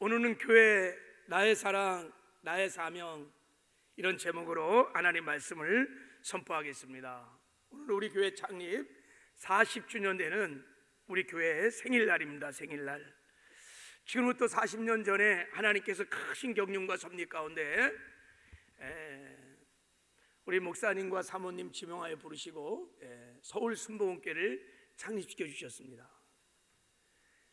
오늘은 교회 나의 사랑 나의 사명 이런 제목으로 하나님 말씀을 선포하겠습니다. 오늘 우리 교회 창립 40주년 되는 우리 교회의 생일날입니다. 생일날. 지금부터 40년 전에 하나님께서 크신 경륜과 섭리 가운데 우리 목사님과 사모님 지명하여 부르시고 서울 순복음교회를 창립시켜 주셨습니다.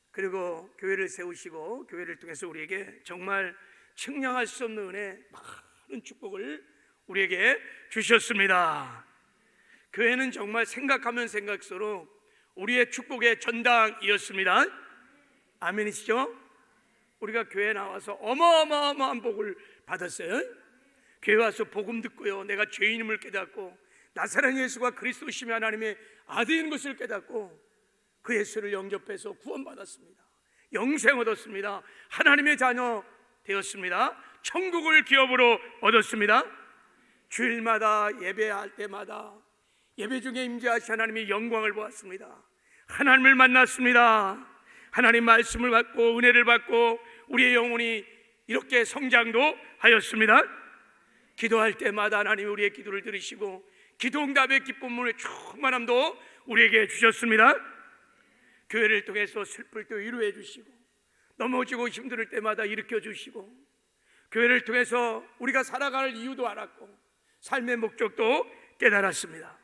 그리고 교회를 세우시고 교회를 통해서 우리에게 정말 측량할 수 없는 은혜, 많은 축복을 우리에게 주셨습니다. 교회는 정말 생각하면 생각수록 우리의 축복의 전당이었습니다. 아멘이시죠? 우리가 교회에 나와서 어마어마한 복을 받았어요. 교회 와서 복음 듣고요, 내가 죄인임을 깨닫고 나사렛 예수가 그리스도시며 하나님의 아들인 것을 깨닫고 그 예수를 영접해서 구원받았습니다. 영생 얻었습니다. 하나님의 자녀 되었습니다. 천국을 기업으로 얻었습니다. 주일마다 예배할 때마다 예배 중에 임재하신 하나님의 영광을 보았습니다. 하나님을 만났습니다. 하나님 말씀을 받고 은혜를 받고 우리의 영혼이 이렇게 성장도 하였습니다. 기도할 때마다 하나님이 우리의 기도를 들으시고 기도응답의 기쁨의 충만함도 우리에게 주셨습니다. 교회를 통해서 슬플 때 위로해 주시고 넘어지고 힘들 때마다 일으켜 주시고 교회를 통해서 우리가 살아갈 이유도 알았고 삶의 목적도 깨달았습니다.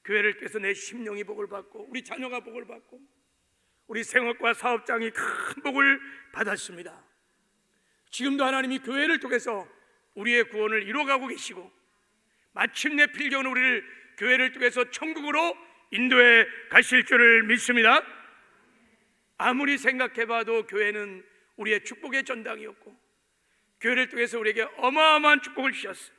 교회를 통해서 내 심령이 복을 받고 우리 자녀가 복을 받고 우리 생업과 사업장이 큰 복을 받았습니다. 지금도 하나님이 교회를 통해서 우리의 구원을 이루어가고 계시고 마침내 필경은 우리를 교회를 통해서 천국으로 인도해 가실 줄을 믿습니다. 아무리 생각해봐도 교회는 우리의 축복의 전당이었고 교회를 통해서 우리에게 어마어마한 축복을 주셨어요.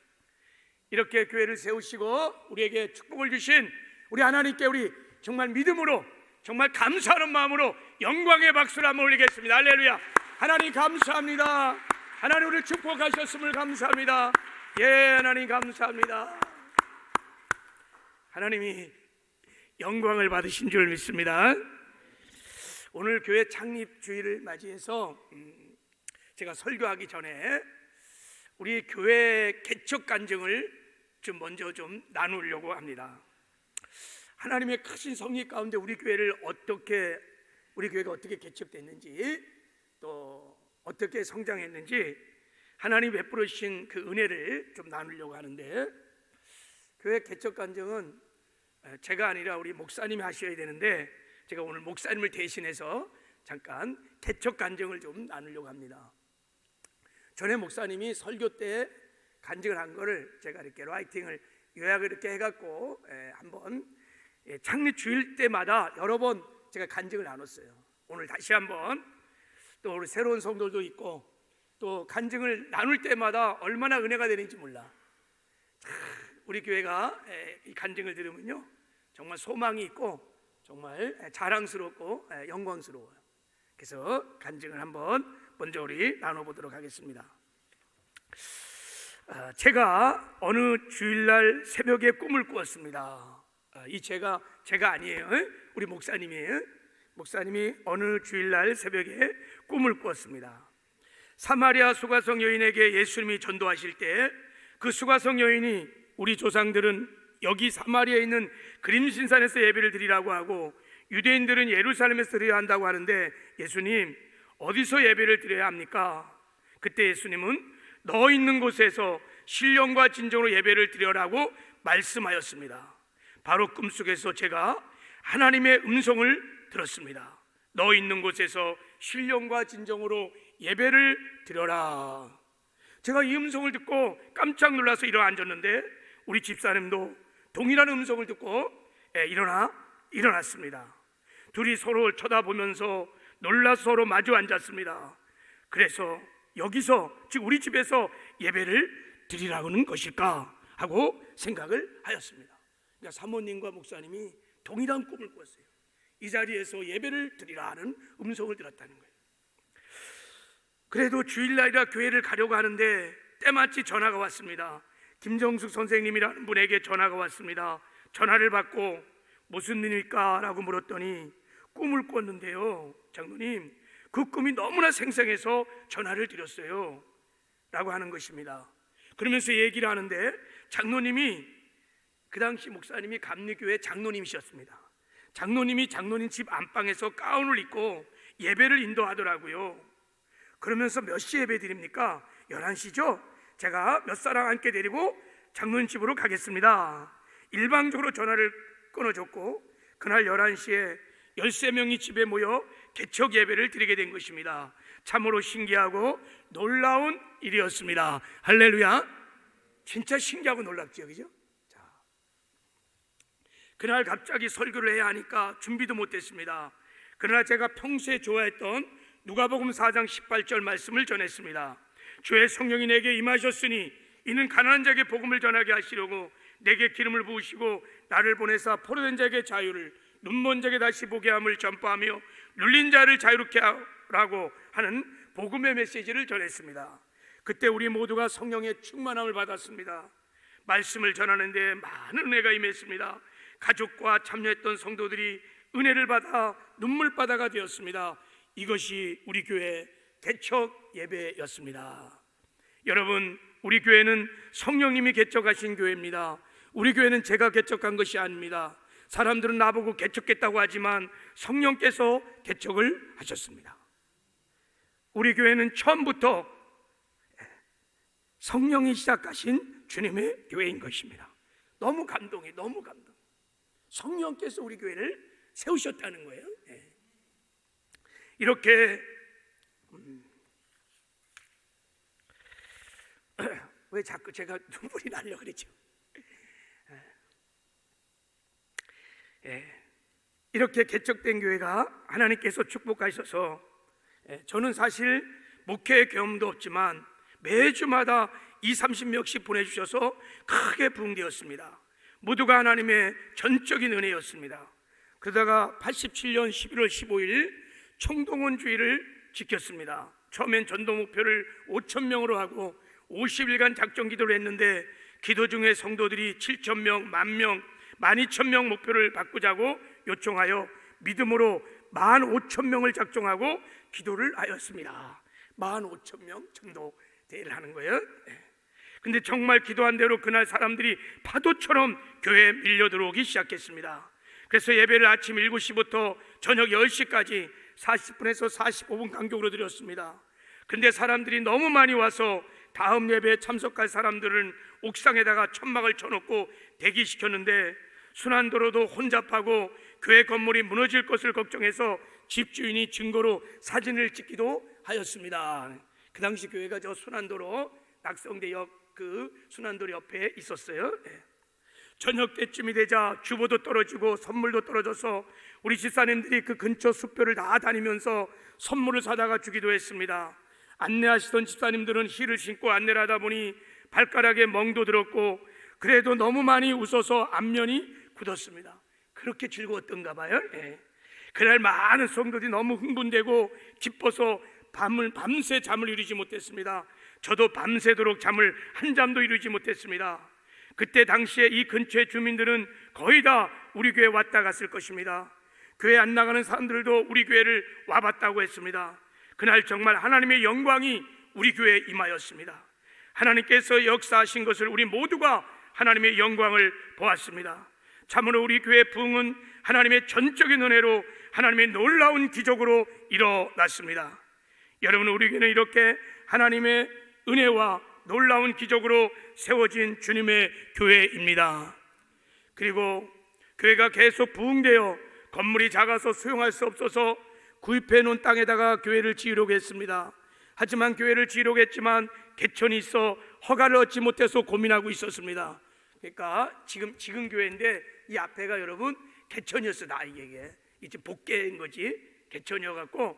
이렇게 교회를 세우시고 우리에게 축복을 주신 우리 하나님께 우리 정말 믿음으로 정말 감사하는 마음으로 영광의 박수를 한번 올리겠습니다. 할렐루야. 하나님 감사합니다. 하나님 우리를 축복하셨음을 감사합니다. 예, 하나님 감사합니다. 하나님이 영광을 받으신 줄 믿습니다. 오늘 교회 창립 주일을 맞이해서 제가 설교하기 전에 우리 교회 개척 간증을 먼저 나누려고 합니다. 하나님의 크신 섭리 가운데 우리 교회가 어떻게 개척됐는지 또 어떻게 성장했는지 하나님이 베풀어 주신 그 은혜를 좀 나누려고 하는데, 교회 개척 간증은 제가 아니라 우리 목사님이 하셔야 되는데 제가 오늘 목사님을 대신해서 잠깐 개척 간증을 좀 나누려고 합니다. 전에 목사님이 설교 때 간증을 한 거를 제가 이렇게 라이팅을 요약을 이렇게 해갖고 한번 창립 주일 때마다 여러 번 제가 간증을 나눴어요. 오늘 다시 한번 또 우리 새로운 성도들도 있고 또 간증을 나눌 때마다 얼마나 은혜가 되는지 몰라. 우리 교회가 이 간증을 들으면요 정말 소망이 있고 정말 자랑스럽고 영광스러워요. 그래서 간증을 한번 먼저 우리 나눠보도록 하겠습니다. 제가 어느 주일날 새벽에 꿈을 꾸었습니다. 이 제가 아니에요. 우리 목사님이에요. 목사님이 어느 주일날 새벽에 꿈을 꾸었습니다. 사마리아 수가성 여인에게 예수님이 전도하실 때 그 수가성 여인이 우리 조상들은 여기 사마리아에 있는 그림신산에서 예배를 드리라고 하고 유대인들은 예루살렘에서 드려야 한다고 하는데 예수님 어디서 예배를 드려야 합니까? 그때 예수님은 너 있는 곳에서 신령과 진정으로 예배를 드려라고 말씀하였습니다. 바로 꿈속에서 제가 하나님의 음성을 들었습니다. 너 있는 곳에서 신령과 진정으로 예배를 드려라. 제가 이 음성을 듣고 깜짝 놀라서 일어나 앉았는데 우리 집사님도 동일한 음성을 듣고 일어났습니다. 둘이 서로 쳐다보면서 놀라서 서로 마주 앉았습니다. 그래서 여기서 즉 우리 집에서 예배를 드리라는 것일까 하고 생각을 하였습니다. 그러니까 사모님과 목사님이 동일한 꿈을 꿨어요. 이 자리에서 예배를 드리라는 음성을 들었다는 거예요. 그래도 주일날이라 교회를 가려고 하는데 때마치 전화가 왔습니다. 김정숙 선생님이라는 분에게 전화가 왔습니다. 전화를 받고 무슨 일입니까? 라고 물었더니 꿈을 꿨는데요 장로님 그 꿈이 너무나 생생해서 전화를 드렸어요 라고 하는 것입니다. 그러면서 얘기를 하는데, 장로님이, 그 당시 목사님이 감리교회 장로님이셨습니다. 장로님이 장로님 집 안방에서 가운을 입고 예배를 인도하더라고요. 그러면서 몇 시 예배 드립니까? 11시죠? 제가 몇 사람 함께 데리고 장로님 집으로 가겠습니다. 일방적으로 전화를 끊어줬고, 그날 11시에 13명이 집에 모여 개척 예배를 드리게 된 것입니다. 참으로 신기하고 놀라운 일이었습니다. 할렐루야. 진짜 신기하고 놀랍죠, 그죠? 자, 그날 갑자기 설교를 해야 하니까 준비도 못했습니다. 그러나 제가 평소에 좋아했던 누가복음 4장 18절 말씀을 전했습니다. 주의 성령이 내게 임하셨으니 이는 가난한 자에게 복음을 전하게 하시려고 내게 기름을 부으시고 나를 보내사 포로된 자에게 자유를, 눈먼 자에게 다시 보게 함을 전파하며 눌린 자를 자유롭게 하라고 하는 복음의 메시지를 전했습니다. 그때 우리 모두가 성령의 충만함을 받았습니다. 말씀을 전하는데 많은 은혜가 임했습니다. 가족과 참여했던 성도들이 은혜를 받아 눈물바다가 되었습니다. 이것이 우리 교회 개척 예배였습니다. 여러분, 우리 교회는 성령님이 개척하신 교회입니다. 우리 교회는 제가 개척한 것이 아닙니다. 사람들은 나보고 개척했다고 하지만 성령께서 개척을 하셨습니다. 우리 교회는 처음부터 성령이 시작하신 주님의 교회인 것입니다. 너무 감동해, 너무 감동. 성령께서 우리 교회를 세우셨다는 거예요. 이렇게 왜 자꾸 제가 눈물이 나려고 그러죠? 이렇게 개척된 교회가 하나님께서 축복하셔서, 저는 사실 목회 경험도 없지만 매주마다 20-30명씩 보내주셔서 크게 부흥되었습니다. 모두가 하나님의 전적인 은혜였습니다. 그러다가 87년 11월 15일 총동원 주의를 지켰습니다. 처음엔 전도 목표를 5,000명으로 하고 50일간 작정 기도를 했는데, 기도 중에 성도들이 7,000명, 10,000명, 12,000명 목표를 바꾸자고 요청하여 믿음으로 15,000명을 작정하고 기도를 하였습니다. 15,000명 정도 대회를 하는 거예요. 근데 정말 기도한 대로 그날 사람들이 파도처럼 교회에 밀려 들어오기 시작했습니다. 그래서 예배를 아침 7시부터 저녁 10시까지 40분에서 45분 간격으로 드렸습니다. 근데 사람들이 너무 많이 와서 다음 예배에 참석할 사람들은 옥상에다가 천막을 쳐놓고 대기시켰는데, 순환도로도 혼잡하고 교회 건물이 무너질 것을 걱정해서 집주인이 증거로 사진을 찍기도 하였습니다. 그 당시 교회가 저 순환도로 낙성대역 그 순환도로 옆에 있었어요. 저녁 때쯤이 되자 주보도 떨어지고 선물도 떨어져서 우리 집사님들이 그 근처 숲별을 다 다니면서 선물을 사다가 주기도 했습니다. 안내하시던 집사님들은 힐을 신고 안내를 하다 보니 발가락에 멍도 들었고, 그래도 너무 많이 웃어서 안면이 굳었습니다. 그렇게 즐거웠던가 봐요. 그날 많은 성도들이 너무 흥분되고 기뻐서 밤새 잠을 이루지 못했습니다. 저도 밤새도록 잠을 한 잠도 이루지 못했습니다. 그때 당시에 이 근처의 주민들은 거의 다 우리 교회 왔다 갔을 것입니다. 교회 안 나가는 사람들도 우리 교회를 와봤다고 했습니다. 그날 정말 하나님의 영광이 우리 교회에 임하였습니다. 하나님께서 역사하신 것을 우리 모두가 하나님의 영광을 보았습니다. 참으로 우리 교회 부흥은 하나님의 전적인 은혜로 하나님의 놀라운 기적으로 일어났습니다. 여러분, 우리 교회는 이렇게 하나님의 은혜와 놀라운 기적으로 세워진 주님의 교회입니다. 그리고 교회가 계속 부흥되어 건물이 작아서 수용할 수 없어서 구입해 놓은 땅에다가 교회를 지으려고 했습니다. 하지만 교회를 지으려고 했지만 개천이 있어 허가를 얻지 못해서 고민하고 있었습니다. 그러니까 지금 교회인데 이 앞에가 여러분 개천이었어. 나에게 이제 복개인 거지. 개천이어갖고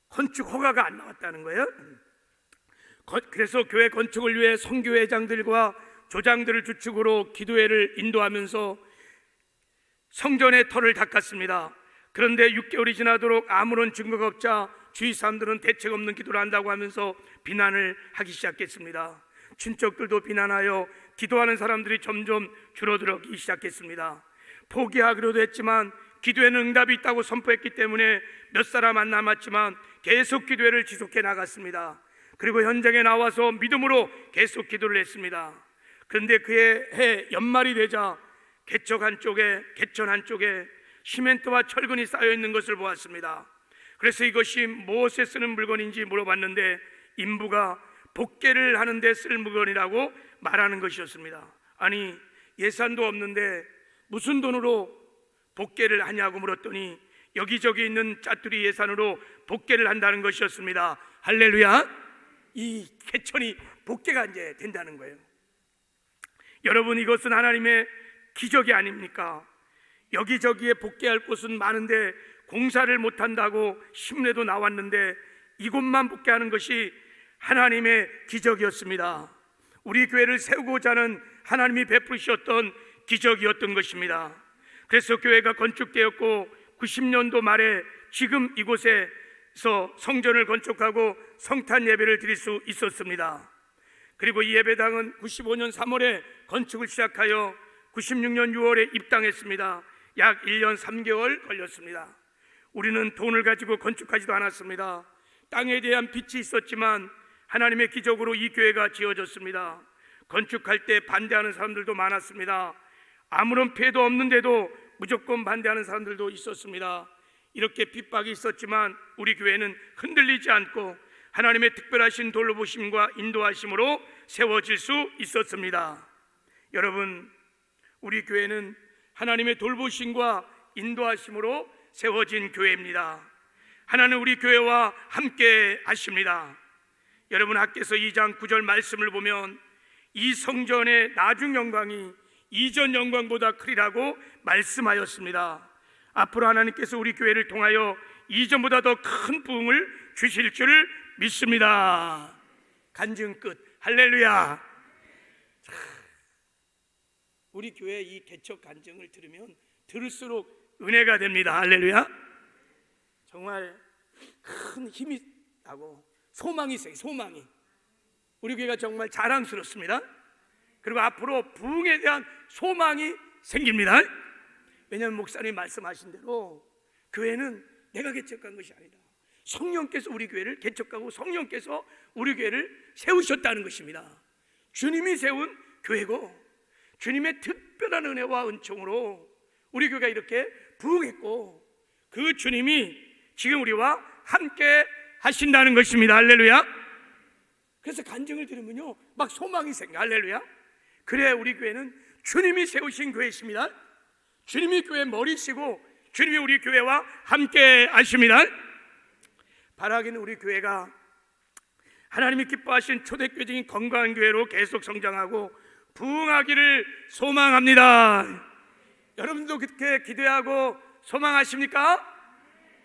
건축 허가가 안 나왔다는 거예요. 그래서 교회 건축을 위해 선교회장들과 조장들을 주축으로 기도회를 인도하면서 성전의 터를 닦았습니다. 그런데 6개월이 지나도록 아무런 증거가 없자 주위 사람들은 대책 없는 기도를 한다고 하면서 비난을 하기 시작했습니다. 친척들도 비난하여 기도하는 사람들이 점점 줄어들기 시작했습니다. 포기하기로도 했지만 기도에는 응답이 있다고 선포했기 때문에 몇 사람 안 남았지만 계속 기도회를 지속해 나갔습니다. 그리고 현장에 나와서 믿음으로 계속 기도를 했습니다. 그런데 그의 해 연말이 되자 개천 한쪽에 시멘트와 철근이 쌓여 있는 것을 보았습니다. 그래서 이것이 무엇에 쓰는 물건인지 물어봤는데 인부가 복개를 하는데 쓸 물건이라고 말하는 것이었습니다. 아니, 예산도 없는데 무슨 돈으로 복개를 하냐고 물었더니 여기저기 있는 짜투리 예산으로 복개를 한다는 것이었습니다. 할렐루야. 이 개천이 복개가 이제 된다는 거예요. 여러분, 이것은 하나님의 기적이 아닙니까? 여기저기에 복개할 곳은 많은데 공사를 못한다고 신문에도 나왔는데 이곳만 복개하는 것이 하나님의 기적이었습니다. 우리 교회를 세우고자 하는 하나님이 베푸셨던 기적이었던 것입니다. 그래서 교회가 건축되었고 90년도 말에 지금 이곳에서 성전을 건축하고 성탄 예배를 드릴 수 있었습니다. 그리고 이 예배당은 95년 3월에 건축을 시작하여 96년 6월에 입당했습니다. 약 1년 3개월 걸렸습니다. 우리는 돈을 가지고 건축하지도 않았습니다. 땅에 대한 빛이 있었지만 하나님의 기적으로 이 교회가 지어졌습니다. 건축할 때 반대하는 사람들도 많았습니다. 아무런 피해도 없는데도 무조건 반대하는 사람들도 있었습니다. 이렇게 핍박이 있었지만 우리 교회는 흔들리지 않고 하나님의 특별하신 돌보심과 인도하심으로 세워질 수 있었습니다. 여러분, 우리 교회는 하나님의 돌보심과 인도하심으로 세워진 교회입니다. 하나님 우리 교회와 함께 하십니다. 여러분, 학개서 2장 9절 말씀을 보면 이 성전의 나중 영광이 이전 영광보다 크리라고 말씀하였습니다. 앞으로 하나님께서 우리 교회를 통하여 이전보다 더 큰 부흥을 주실 줄을 믿습니다. 간증 끝. 할렐루야. 우리 교회 이 개척 간증을 들으면 들을수록 은혜가 됩니다. 할렐루야. 정말 큰 힘이 나고 소망이 있어요. 소망이. 우리 교회가 정말 자랑스럽습니다. 그리고 앞으로 부흥에 대한 소망이 생깁니다. 왜냐하면 목사님이 말씀하신 대로 교회는 내가 개척한 것이 아니다. 성령께서 우리 교회를 개척하고 성령께서 우리 교회를 세우셨다는 것입니다. 주님이 세운 교회고 주님의 특별한 은혜와 은총으로 우리 교회가 이렇게 부흥했고 그 주님이 지금 우리와 함께 하신다는 것입니다. 할렐루야. 그래서 간증을 들으면요 막 소망이 생겨. 할렐루야. 그래, 우리 교회는 주님이 세우신 교회이십니다. 주님이 교회 머리시고 주님이 우리 교회와 함께 하십니다. 바라기는 우리 교회가 하나님이 기뻐하신 초대교회적인 건강한 교회로 계속 성장하고 부흥하기를 소망합니다. 여러분도 그렇게 기대하고 소망하십니까?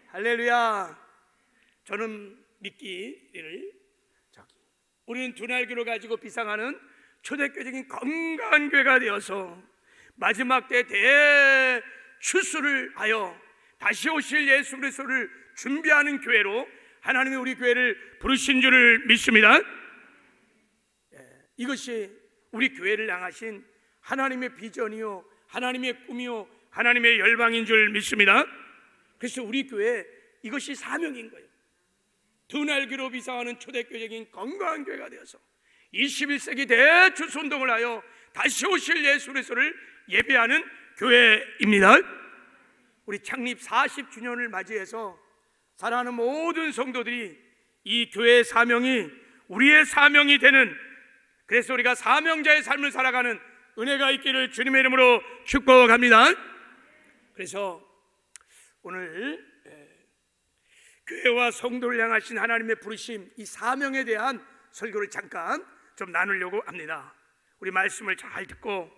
할렐루야. 저는 믿기를 우리는 두날교를 가지고 비상하는 초대교회적인 건강한 교회가 되어서 마지막 때 대추수를 하여 다시 오실 예수 그리스도를 준비하는 교회로 하나님이 우리 교회를 부르신 줄을 믿습니다. 이것이 우리 교회를 향하신 하나님의 비전이요 하나님의 꿈이요 하나님의 열방인 줄 믿습니다. 그래서 우리 교회 이것이 사명인 거예요. 두날교로 비상하는 초대교회적인 건강한 교회가 되어서 21세기 대추수운동을 하여 다시 오실 예수 그리스도를 예배하는 교회입니다. 우리 창립 40주년을 맞이해서 사랑하는 모든 성도들이 이 교회의 사명이 우리의 사명이 되는, 그래서 우리가 사명자의 삶을 살아가는 은혜가 있기를 주님의 이름으로 축복합니다. 그래서 오늘 교회와 성도를 향하신 하나님의 부르심, 이 사명에 대한 설교를 잠깐 좀 나누려고 합니다. 우리 말씀을 잘 듣고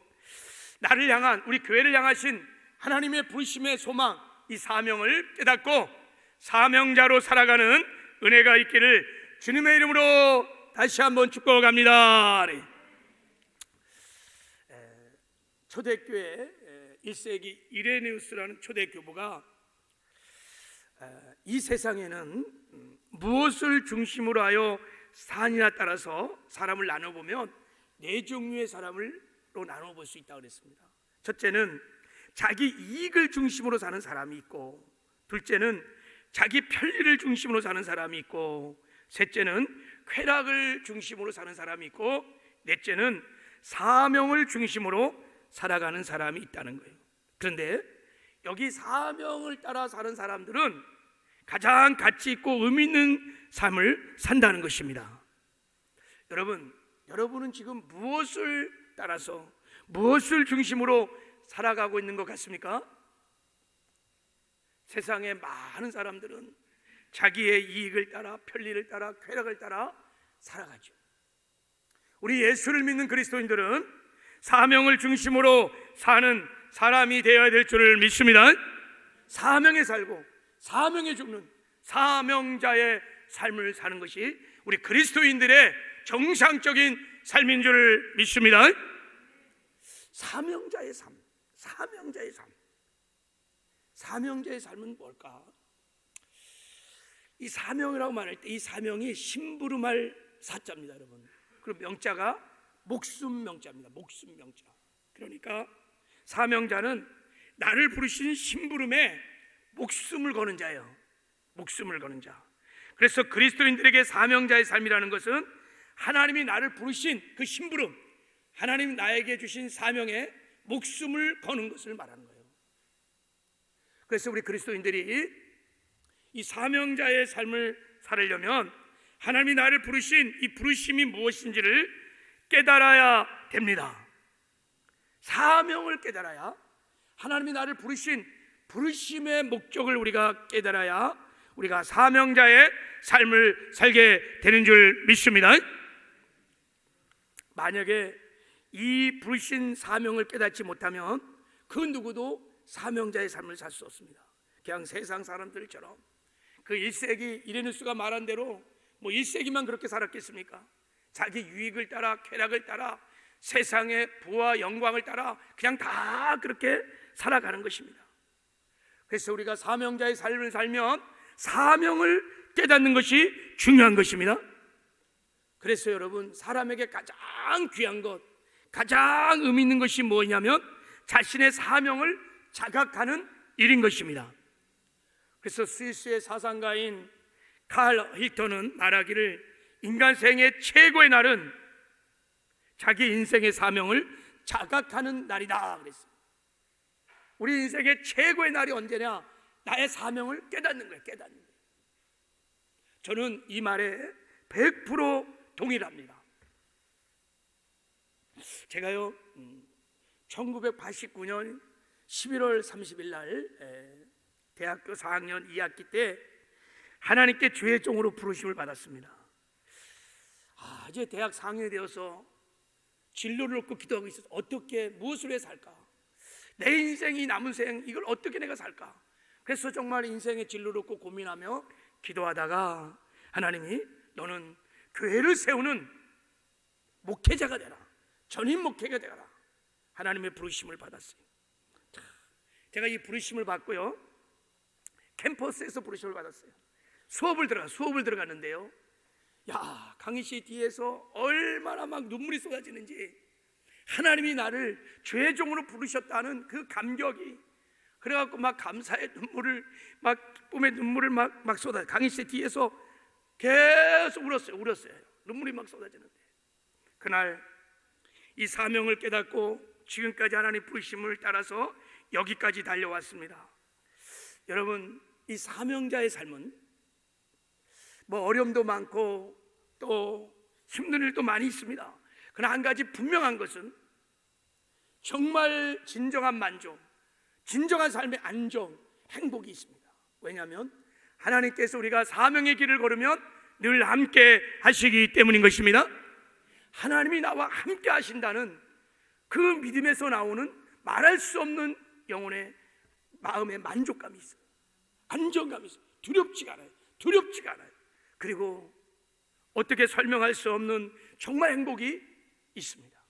나를 향한, 우리 교회를 향하신 하나님의 부르심의 소망, 이 사명을 깨닫고 사명자로 살아가는 은혜가 있기를 주님의 이름으로 다시 한번 축복합니다. 초대교회 1세기 이레네우스라는 초대교부가 이 세상에는 무엇을 중심으로 하여 산이나 따라서 사람을 나눠보면 네 종류의 사람으로 나눠볼 수 있다고 그랬습니다. 첫째는 자기 이익을 중심으로 사는 사람이 있고, 둘째는 자기 편리를 중심으로 사는 사람이 있고, 셋째는 쾌락을 중심으로 사는 사람이 있고, 넷째는 사명을 중심으로 살아가는 사람이 있다는 거예요. 그런데 여기 사명을 따라 사는 사람들은 가장 가치 있고 의미 있는 삶을 산다는 것입니다. 여러분은 지금 무엇을 따라서, 무엇을 중심으로 살아가고 있는 것 같습니까? 세상의 많은 사람들은 자기의 이익을 따라, 편리를 따라, 쾌락을 따라 살아가죠. 우리 예수를 믿는 그리스도인들은 사명을 중심으로 사는 사람이 되어야 될 줄을 믿습니다. 사명에 살고 사명에 죽는 사명자의 삶을 사는 것이 우리 그리스도인들의 정상적인 삶인 줄을 믿습니다. 사명자의 삶, 사명자의 삶. 사명자의 삶은 뭘까? 이 사명이라고 말할 때 이 사명이 심부름할 사자입니다, 여러분. 그리고 명자가 목숨 명자입니다. 목숨 명자. 그러니까 사명자는 나를 부르신 심부름에 목숨을 거는 자예요. 목숨을 거는 자. 그래서 그리스도인들에게 사명자의 삶이라는 것은 하나님이 나를 부르신 그 심부름, 하나님이 나에게 주신 사명에 목숨을 거는 것을 말하는 거예요. 그래서 우리 그리스도인들이 이 사명자의 삶을 살으려면 하나님이 나를 부르신 이 부르심이 무엇인지를 깨달아야 됩니다. 사명을 깨달아야, 하나님이 나를 부르신 부르심의 목적을 우리가 깨달아야 우리가 사명자의 삶을 살게 되는 줄 믿습니다. 만약에 이 부르신 사명을 깨닫지 못하면 그 누구도 사명자의 삶을 살 수 없습니다. 그냥 세상 사람들처럼 그 1세기 이레누스가 말한 대로 1세기만 그렇게 살았겠습니까? 자기 유익을 따라, 쾌락을 따라, 세상의 부와 영광을 따라 그냥 다 그렇게 살아가는 것입니다. 그래서 우리가 사명자의 삶을 살면 사명을 깨닫는 것이 중요한 것입니다. 그래서 여러분, 사람에게 가장 귀한 것, 가장 의미 있는 것이 뭐냐면 자신의 사명을 자각하는 일인 것입니다. 그래서 스위스의 사상가인 칼 힐턴은 말하기를 인간 생의 최고의 날은 자기 인생의 사명을 자각하는 날이다 그랬어요. 우리 인생의 최고의 날이 언제냐? 나의 사명을 깨닫는 거예요. 깨닫는 거예요. 저는 이 말에 100% 동일합니다. 제가요 1989년 11월 30일 날 대학교 4학년 2학기 때 하나님께 죄종으로 부르심을 받았습니다. 이제 대학 4학년이 되어서 진로를 놓고 기도하고 있어서 어떻게, 무엇을 해 살까? 내 인생이 남은 생, 이걸 어떻게 내가 살까? 그래서 정말 인생의 진로를 놓고 고민하며 기도하다가 하나님이 너는 교회를 세우는 목회자가 되라, 전임 목회가 되라, 하나님의 부르심을 받았어요. 제가 이 부르심을 받고요, 캠퍼스에서 부르심을 받았어요. 수업을 들어갔는데요, 강희 씨 뒤에서 얼마나 막 눈물이 쏟아지는지, 하나님이 나를 죄종으로 부르셨다는 그 감격이, 그래갖고 막 감사의 눈물을, 막 기쁨의 눈물을 막 쏟아. 강희 씨 뒤에서 계속 울었어요. 눈물이 막 쏟아지는데, 그날 이 사명을 깨닫고 지금까지 하나님 부르심을 따라서 여기까지 달려왔습니다. 여러분, 이 사명자의 삶은 어려움도 많고 또 힘든 일도 많이 있습니다. 그러나 한 가지 분명한 것은 정말 진정한 만족, 진정한 삶의 안정, 행복이 있습니다. 왜냐하면 하나님께서 우리가 사명의 길을 걸으면 늘 함께 하시기 때문인 것입니다. 하나님이 나와 함께 하신다는 그 믿음에서 나오는 말할 수 없는 영혼의 마음의 만족감이 있어요. 안정감이 있어요. 두렵지가 않아요. 그리고 어떻게 설명할 수 없는 정말 행복이 있습니다.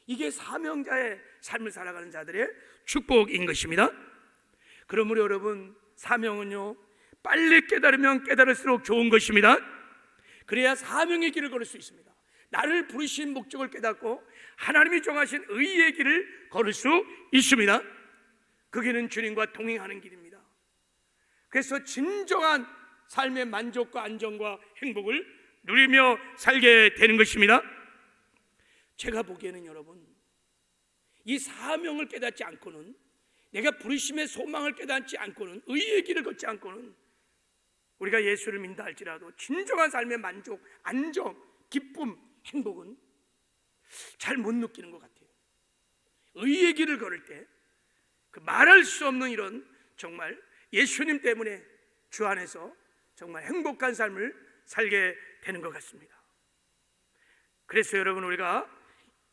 이게 사명자의 삶을 살아가는 자들의 축복인 것입니다. 그러므로 여러분, 사명은요, 빨리 깨달으면 깨달을수록 좋은 것입니다. 그래야 사명의 길을 걸을 수 있습니다. 나를 부르신 목적을 깨닫고 하나님이 정하신 의의 길을 걸을 수 있습니다. 그 길은 주님과 동행하는 길입니다. 그래서 진정한 삶의 만족과 안정과 행복을 누리며 살게 되는 것입니다. 제가 보기에는 여러분, 이 사명을 깨닫지 않고는, 내가 부르심의 소망을 깨닫지 않고는, 의의 길을 걷지 않고는 우리가 예수를 믿는다 할지라도 진정한 삶의 만족, 안정, 기쁨, 행복은 잘 못 느끼는 것 같아요. 의의 길을 걸을 때 그 말할 수 없는 이런 정말 예수님 때문에 주 안에서 정말 행복한 삶을 살게 되는 것 같습니다. 그래서 여러분, 우리가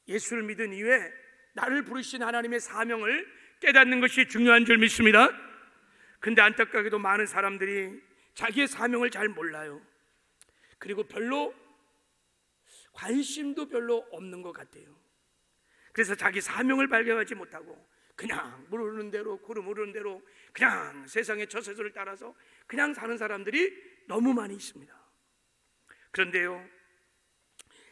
예수를 믿은 이후에 나를 부르신 하나님의 사명을 깨닫는 것이 중요한 줄 믿습니다. 근데 안타깝게도 많은 사람들이 자기의 사명을 잘 몰라요. 그리고 별로 관심도 별로 없는 것 같아요. 그래서 자기 사명을 발견하지 못하고 그냥 물 흐르는 대로 구름 흐르는 대로 그냥 세상의 저세조를 따라서 그냥 사는 사람들이 너무 많이 있습니다. 그런데요,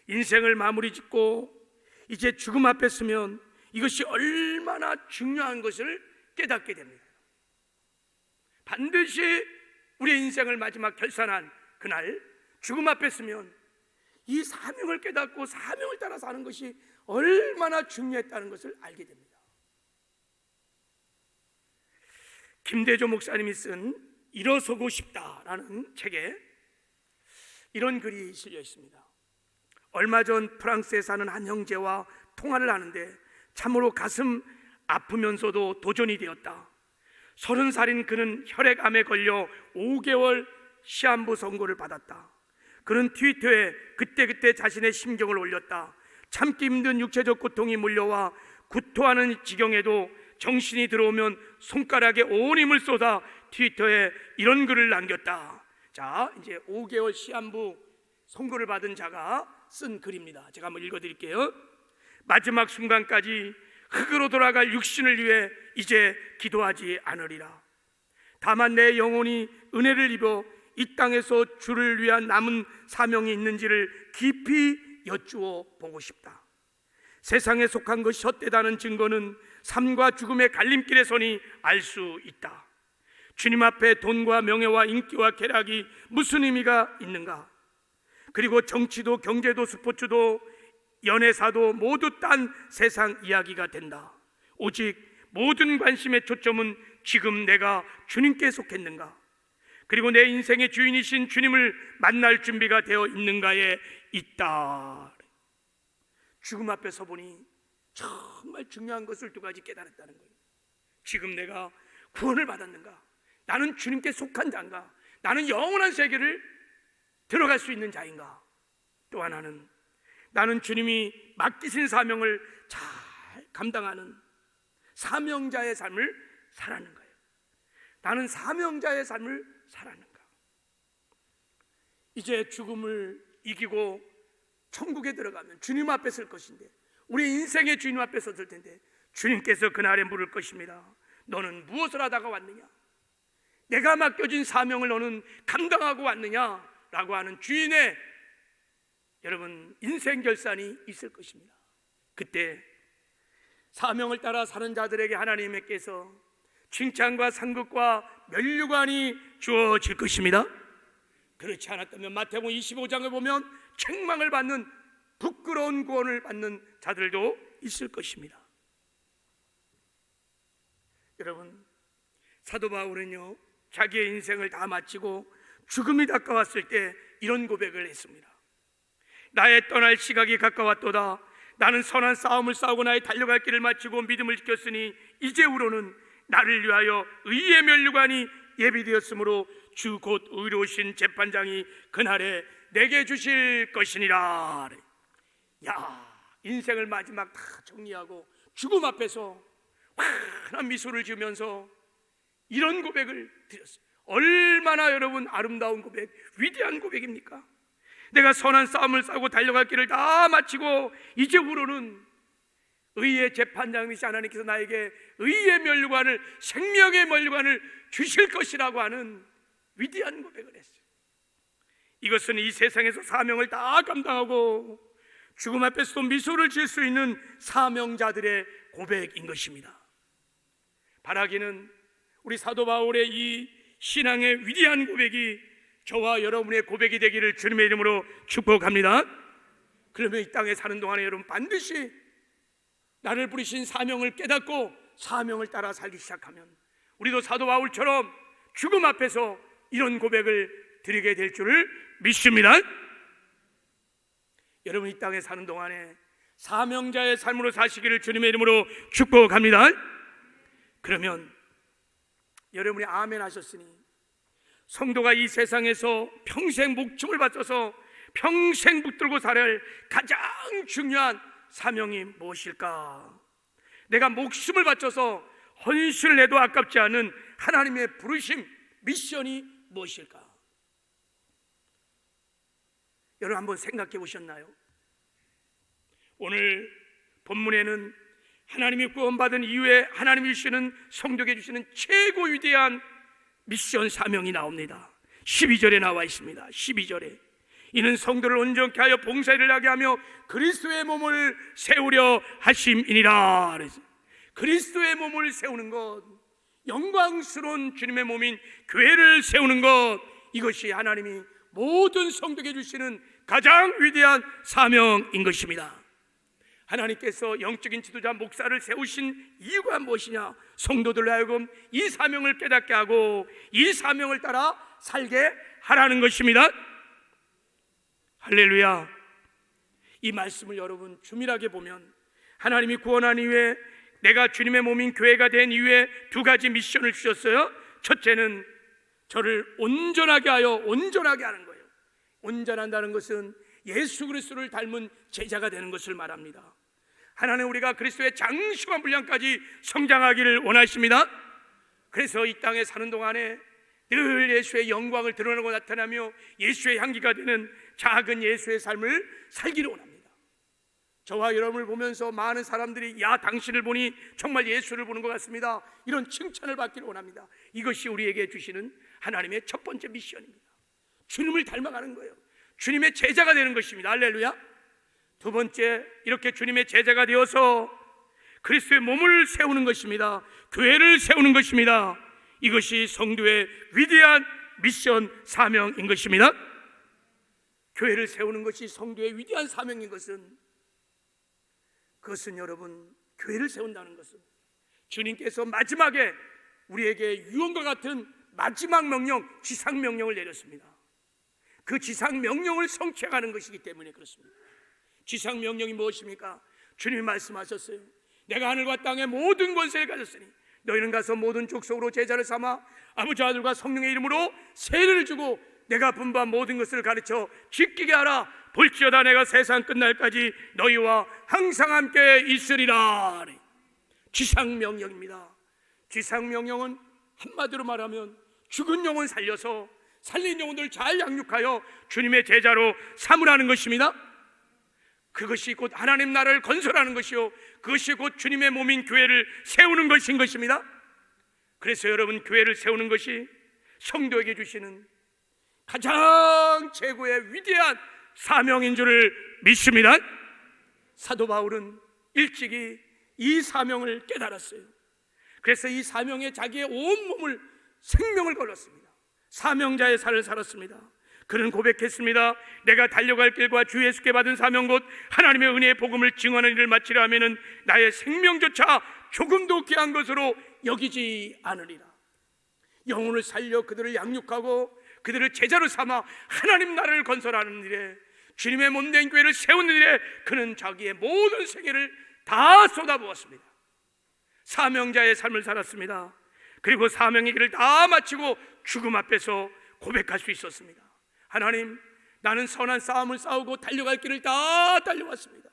인생을 마무리 짓고 이제 죽음 앞에 서면 이것이 얼마나 중요한 것을 깨닫게 됩니다. 반드시 우리의 인생을 마지막 결산한 그날 죽음 앞에 서면 이 사명을 깨닫고 사명을 따라 사는 것이 얼마나 중요했다는 것을 알게 됩니다. 김대조 목사님이 쓴 일어서고 싶다라는 책에 이런 글이 실려 있습니다. 얼마 전 프랑스에 사는 한 형제와 통화를 하는데 참으로 가슴 아프면서도 도전이 되었다. 30살인 그는 혈액암에 걸려 5개월 시한부 선고를 받았다. 그는 트위터에 그때 자신의 심경을 올렸다. 참기 힘든 육체적 고통이 몰려와 구토하는 지경에도 정신이 들어오면 손가락에 온 힘을 쏟아 트위터에 이런 글을 남겼다. 자, 이제 5개월 시한부 선고를 받은 자가 쓴 글입니다. 제가 한번 읽어드릴게요. 마지막 순간까지 흙으로 돌아갈 육신을 위해 이제 기도하지 않으리라. 다만 내 영혼이 은혜를 입어 이 땅에서 주를 위한 남은 사명이 있는지를 깊이 여쭈어 보고 싶다. 세상에 속한 것이 헛되다는 증거는 삶과 죽음의 갈림길에 서니 알 수 있다. 주님 앞에 돈과 명예와 인기와 쾌락이 무슨 의미가 있는가? 그리고 정치도 경제도 스포츠도 연애사도 모두 딴 세상 이야기가 된다. 오직 모든 관심의 초점은 지금 내가 주님께 속했는가? 그리고 내 인생의 주인이신 주님을 만날 준비가 되어 있는가에 있다. 죽음 앞에 서보니 정말 중요한 것을 두 가지 깨달았다는 거예요. 지금 내가 구원을 받았는가? 나는 주님께 속한 자인가? 나는 영원한 세계를 들어갈 수 있는 자인가? 또 하나는 나는 주님이 맡기신 사명을 잘 감당하는 사명자의 삶을 살았는가요? 나는 사명자의 삶을 살았는가? 이제 죽음을 이기고 천국에 들어가면 주님 앞에 설 것인데, 우리 인생의 주님 앞에 섰을 텐데 주님께서 그날에 물을 것입니다. 너는 무엇을 하다가 왔느냐? 내가 맡겨진 사명을 너는 감당하고 왔느냐? 라고 하는 주인의 여러분 인생 결산이 있을 것입니다. 그때 사명을 따라 사는 자들에게 하나님께서 칭찬과 상급과 면류관이 주어질 것입니다. 그렇지 않았다면 마태복음 25장을 보면 책망을 받는, 부끄러운 구원을 받는 자들도 있을 것입니다. 여러분, 사도 바울은요, 자기의 인생을 다 마치고 죽음이 가까웠을 때 이런 고백을 했습니다. 나의 떠날 시각이 가까웠도다. 나는 선한 싸움을 싸우고 나의 달려갈 길을 마치고 믿음을 지켰으니 이제후로는 나를 위하여 의의 면류관이 예비되었으므로 주 곧 의로우신 재판장이 그날에 내게 주실 것이니라. 야, 인생을 마지막 다 정리하고 죽음 앞에서 환한 미소를 지으면서 이런 고백을 드렸어요. 얼마나 여러분 아름다운 고백, 위대한 고백입니까? 내가 선한 싸움을 싸고 달려갈 길을 다 마치고 이제후로는 의의 재판장이신 하나님께서 나에게 의의 면류관을, 생명의 면류관을 주실 것이라고 하는 위대한 고백을 했어요. 이것은 이 세상에서 사명을 다 감당하고 죽음 앞에서도 미소를 지을 수 있는 사명자들의 고백인 것입니다. 바라기는 우리 사도 바울의 이 신앙의 위대한 고백이 저와 여러분의 고백이 되기를 주님의 이름으로 축복합니다. 그러면 이 땅에 사는 동안에 여러분 반드시 나를 부르신 사명을 깨닫고 사명을 따라 살기 시작하면 우리도 사도 바울처럼 죽음 앞에서 이런 고백을 드리게 될 줄을 믿습니다. 여러분 이 땅에 사는 동안에 사명자의 삶으로 사시기를 주님의 이름으로 축복합니다. 그러면 여러분이 아멘 하셨으니 성도가 이 세상에서 평생 목숨을 바쳐서 평생 붙들고 살아야 가장 중요한 사명이 무엇일까? 내가 목숨을 바쳐서 헌신을 해도 아깝지 않은 하나님의 부르심, 미션이 무엇일까? 여러분 한번 생각해 보셨나요? 오늘 본문에는 하나님이 구원받은 이후에 하나님이 주시는 성도에게 주시는 최고 위대한 미션 사명이 나옵니다. 12절에 나와 있습니다. 12절에 이는 성도를 온전케 하여 봉사일을 하게 하며 그리스도의 몸을 세우려 하심이니라. 그리스도의 몸을 세우는 것, 영광스러운 주님의 몸인 교회를 세우는 것, 이것이 하나님이 모든 성도에게 주시는 가장 위대한 사명인 것입니다. 하나님께서 영적인 지도자 목사를 세우신 이유가 무엇이냐? 성도들로 하여금 이 사명을 깨닫게 하고 이 사명을 따라 살게 하라는 것입니다. 할렐루야. 이 말씀을 여러분 주밀하게 보면 하나님이 구원한 이후에 내가 주님의 몸인 교회가 된 이후에 두 가지 미션을 주셨어요. 첫째는 저를 온전하게 하여 온전하게 하는 거예요. 온전한다는 것은 예수 그리스도를 닮은 제자가 되는 것을 말합니다. 하나님 우리가 그리스도의 장수한 분량까지 성장하기를 원하십니다. 그래서 이 땅에 사는 동안에 늘 예수의 영광을 드러내고 나타나며 예수의 향기가 되는 작은 예수의 삶을 살기를 원합니다. 저와 여러분을 보면서 많은 사람들이 야 당신을 보니 정말 예수를 보는 것 같습니다, 이런 칭찬을 받기를 원합니다. 이것이 우리에게 주시는 하나님의 첫 번째 미션입니다. 주님을 닮아가는 거예요. 주님의 제자가 되는 것입니다. 할렐루야. 두 번째, 이렇게 주님의 제자가 되어서 그리스도의 몸을 세우는 것입니다. 교회를 세우는 것입니다. 이것이 성도의 위대한 미션 사명인 것입니다. 교회를 세우는 것이 성도의 위대한 사명인 것은, 그것은 여러분, 교회를 세운다는 것은 주님께서 마지막에 우리에게 유언과 같은 마지막 명령, 지상명령을 내렸습니다. 그 지상명령을 성취해가는 것이기 때문에 그렇습니다. 지상명령이 무엇입니까? 주님이 말씀하셨어요. 내가 하늘과 땅의 모든 권세를 가졌으니 너희는 가서 모든 족속으로 제자를 삼아 아버지 아들과 성령의 이름으로 세례를 주고 내가 분부한 모든 것을 가르쳐 지키게 하라. 볼지어다 내가 세상 끝날까지 너희와 항상 함께 있으리라. 지상명령입니다. 지상명령은 한마디로 말하면 죽은 영혼 살려서 살린 영혼들 잘 양육하여 주님의 제자로 삼으라는 것입니다. 그것이 곧 하나님 나라를 건설하는 것이요, 그것이 곧 주님의 몸인 교회를 세우는 것인 것입니다. 그래서 여러분, 교회를 세우는 것이 성도에게 주시는 가장 최고의 위대한 사명인 줄을 믿습니다. 사도 바울은 일찍이 이 사명을 깨달았어요. 그래서 이 사명에 자기의 온몸을, 생명을 걸었습니다. 사명자의 삶을 살았습니다. 그는 고백했습니다. 내가 달려갈 길과 주 예수께 받은 사명 곧 하나님의 은혜의 복음을 증언하는 일을 마치려 하면은 나의 생명조차 조금도 귀한 것으로 여기지 않으리라. 영혼을 살려 그들을 양육하고 그들을 제자로 삼아 하나님 나라를 건설하는 일에, 주님의 몸된 교회를 세우는 일에 그는 자기의 모든 생애를 다 쏟아부었습니다. 사명자의 삶을 살았습니다. 그리고 사명의 길을 다 마치고 죽음 앞에서 고백할 수 있었습니다. 하나님, 나는 선한 싸움을 싸우고 달려갈 길을 다 달려왔습니다.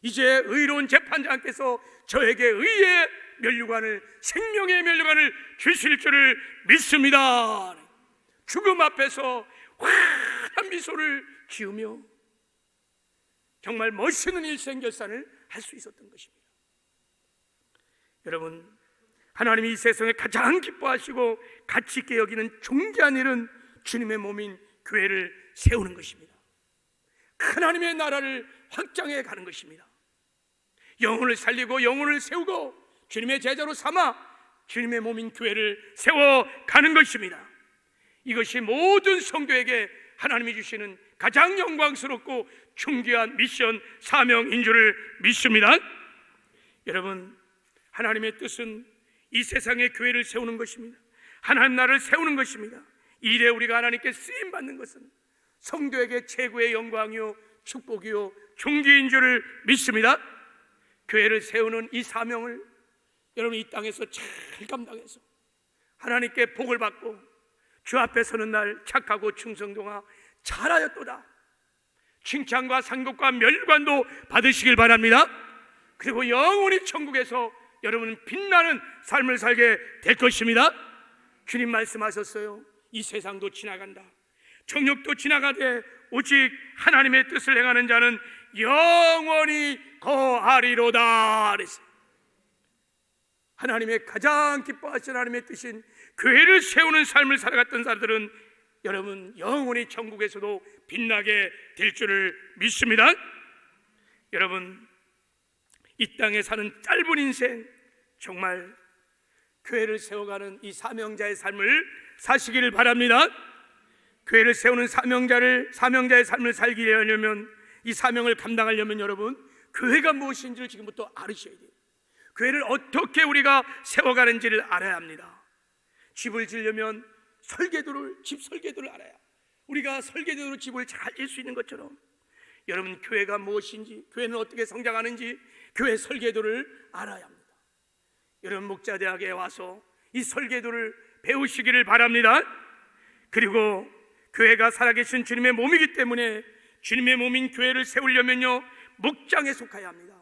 이제 의로운 재판장께서 저에게 의의 면류관을, 생명의 면류관을 주실 줄을 믿습니다. 죽음 앞에서 환한 미소를 지으며 정말 멋있는 일생결산을 할 수 있었던 것입니다. 여러분, 하나님이 이 세상에 가장 기뻐하시고 가치 있게 여기는 존귀한 일은 주님의 몸인 교회를 세우는 것입니다. 하나님의 나라를 확장해 가는 것입니다. 영혼을 살리고 영혼을 세우고 주님의 제자로 삼아 주님의 몸인 교회를 세워가는 것입니다. 이것이 모든 성도에게 하나님이 주시는 가장 영광스럽고 중귀한 미션 사명인 줄을 믿습니다. 여러분, 하나님의 뜻은 이 세상에 교회를 세우는 것입니다. 하나님 나라를 세우는 것입니다. 이 일에 우리가 하나님께 쓰임받는 것은 성도에게 최고의 영광이요 축복이요 존귀인 줄을 믿습니다. 교회를 세우는 이 사명을 여러분 이 땅에서 잘 감당해서 하나님께 복을 받고 주 앞에 서는 날 착하고 충성도가 잘하였도다 칭찬과 상급과 멸관도 받으시길 바랍니다. 그리고 영원히 천국에서 여러분은 빛나는 삶을 살게 될 것입니다. 주님 말씀하셨어요. 이 세상도 지나간다, 정욕도 지나가되 오직 하나님의 뜻을 행하는 자는 영원히 거하리로다 그랬어요. 하나님의 가장 기뻐하시는 하나님의 뜻인 교회를 세우는 삶을 살아갔던 사람들은 여러분 영원히 천국에서도 빛나게 될 줄을 믿습니다. 여러분, 이 땅에 사는 짧은 인생 정말 교회를 세워가는 이 사명자의 삶을 사시기를 바랍니다. 교회를 세우는 사명자의 삶을 살기 위하려면, 이 사명을 감당하려면 여러분 교회가 무엇인지를 지금부터 알으셔야 돼요. 교회를 어떻게 우리가 세워가는지를 알아야 합니다. 집을 지으려면 집 설계도를 알아야 우리가 설계도로 집을 잘 질 수 있는 것처럼 여러분 교회가 무엇인지, 교회는 어떻게 성장하는지 교회 설계도를 알아야 합니다. 여러분 목자대학에 와서 이 설계도를 배우시기를 바랍니다. 그리고 교회가 살아계신 주님의 몸이기 때문에 주님의 몸인 교회를 세우려면요 목장에 속해야 합니다.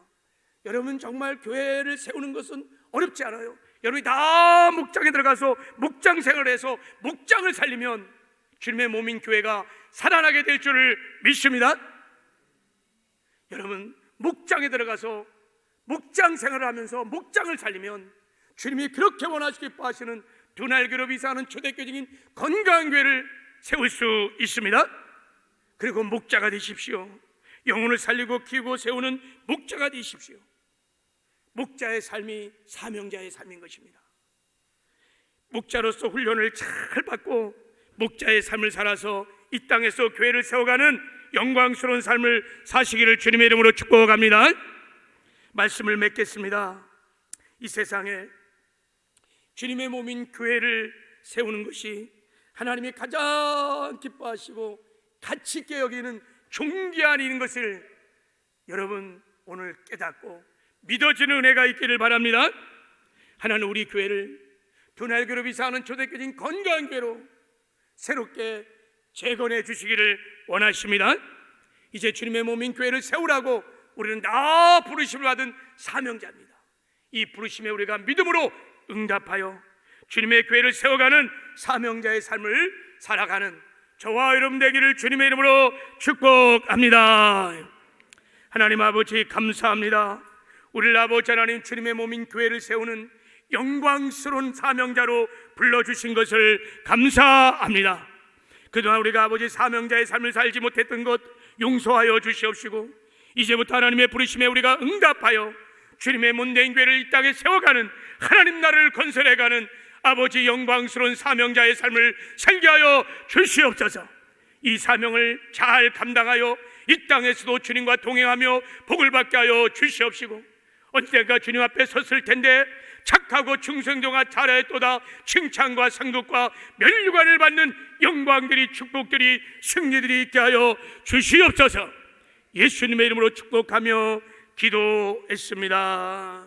여러분 정말 교회를 세우는 것은 어렵지 않아요. 여러분이 다 목장에 들어가서 목장 생활을 해서 목장을 살리면 주님의 몸인 교회가 살아나게 될 줄을 믿습니다. 여러분 목장에 들어가서 목장 생활을 하면서 목장을 살리면 주님이 그렇게 원하시고 기뻐하시는 두날교로 이사하는 초대교적인 건강한 교회를 세울 수 있습니다. 그리고 목자가 되십시오. 영혼을 살리고 키우고 세우는 목자가 되십시오. 목자의 삶이 사명자의 삶인 것입니다. 목자로서 훈련을 잘 받고 목자의 삶을 살아서 이 땅에서 교회를 세워가는 영광스러운 삶을 사시기를 주님의 이름으로 축복합니다. 말씀을 맺겠습니다. 이 세상에 주님의 몸인 교회를 세우는 것이 하나님이 가장 기뻐하시고 가치 있게 여기는 존귀한 일인 것을 여러분 오늘 깨닫고 믿어지는 은혜가 있기를 바랍니다. 하나님 우리 교회를 두날교로 이사하는 초대교진 건강한 교회로 새롭게 재건해 주시기를 원하십니다. 이제 주님의 몸인 교회를 세우라고 우리는 다 부르심을 받은 사명자입니다. 이 부르심에 우리가 믿음으로 응답하여 주님의 교회를 세워가는 사명자의 삶을 살아가는 저와 여러분 되기를 주님의 이름으로 축복합니다. 하나님 아버지 감사합니다. 우리 아버지 하나님 주님의 몸인 교회를 세우는 영광스러운 사명자로 불러주신 것을 감사합니다. 그동안 우리가 아버지 사명자의 삶을 살지 못했던 것 용서하여 주시옵시고 이제부터 하나님의 부르심에 우리가 응답하여 주님의 몸된 교회를 이 땅에 세워가는 하나님 나라를 건설해가는 아버지 영광스러운 사명자의 삶을 살게 하여 주시옵소서. 이 사명을 잘 감당하여 이 땅에서도 주님과 동행하며 복을 받게 하여 주시옵시고 언젠가 주님 앞에 섰을 텐데 착하고 충성도가 잘하였도다 칭찬과 상급과 멸류관을 받는 영광들이 축복들이 승리들이 있게 하여 주시옵소서. 예수님의 이름으로 축복하며 기도했습니다.